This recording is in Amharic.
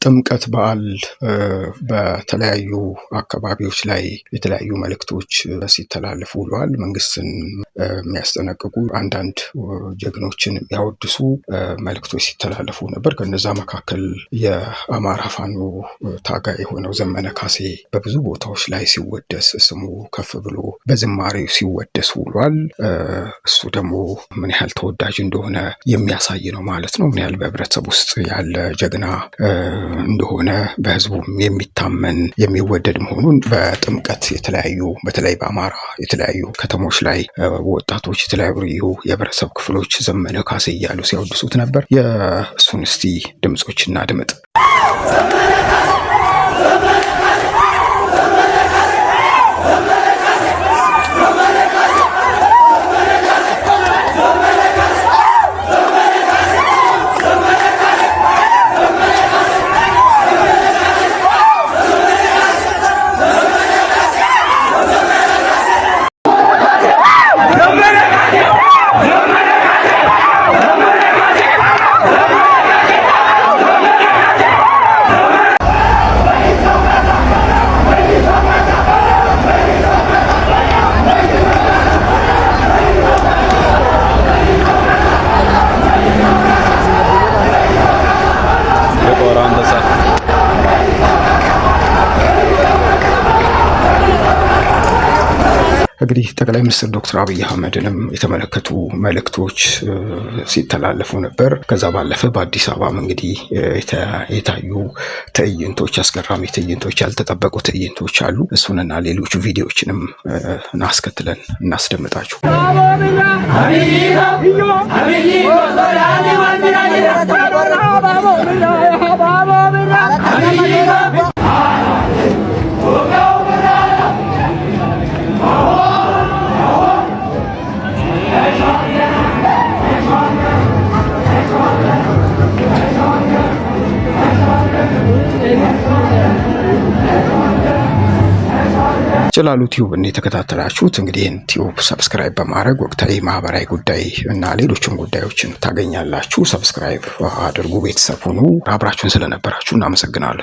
የጥምቀት በዓል በተለያዩ አካባቢዎች ላይ የተለያዩ መልእክቶች ሲተላለፉ ውለዋል። መንግስትን የሚያስጠነቅቁ አንዳንድ ጀግኖችን የሚያወድሱ መልእክቶች ሲተላለፉ ነበር። ከነዛ መካከል የአማራ ፋኖ ታጋይ የሆነው ዘመነ ካሴ በብዙ ቦታዎች ላይ ሲወደስ ስሙ ከፍ ብሎ በዝማሬው ሲወደስ ውሏል። እሱ ደግሞ ምን ያህል ተወዳጅ እንደሆነ የሚያሳይ ነው ማለት ነው። ምን ያህል በህብረተሰብ ውስጥ ያለ ጀግና እንደሆነ በህዝቡም የሚታመን የሚወደድ መሆኑን በጥምቀት የተለያዩ በተለይ በአማራ የተለያዩ ከተሞች ላይ ወጣቶች የተለያዩ የህብረተሰብ ክፍሎች ዘመነ ካሴ እያሉ ሲያወድሱት ነበር። የእሱን እስቲ ድምጾችና ድምጥ እንግዲህ ጠቅላይ ሚኒስትር ዶክተር አብይ አህመድንም የተመለከቱ መልእክቶች ሲተላለፉ ነበር። ከዛ ባለፈ በአዲስ አበባም እንግዲህ የታዩ ትዕይንቶች፣ አስገራሚ ትዕይንቶች፣ ያልተጠበቁ ትዕይንቶች አሉ። እሱንና ሌሎች ቪዲዮዎችንም እናስከትለን እናስደምጣችሁ። ጭላሉ ቲዩብ የተከታተላችሁት እንግዲህ ይህን ቲዩብ ሰብስክራይብ በማድረግ ወቅታዊ ማህበራዊ ጉዳይ እና ሌሎችም ጉዳዮችን ታገኛላችሁ። ሰብስክራይብ አድርጉ፣ ቤተሰብ ሁኑ። አብራችሁን ስለነበራችሁ እናመሰግናለን።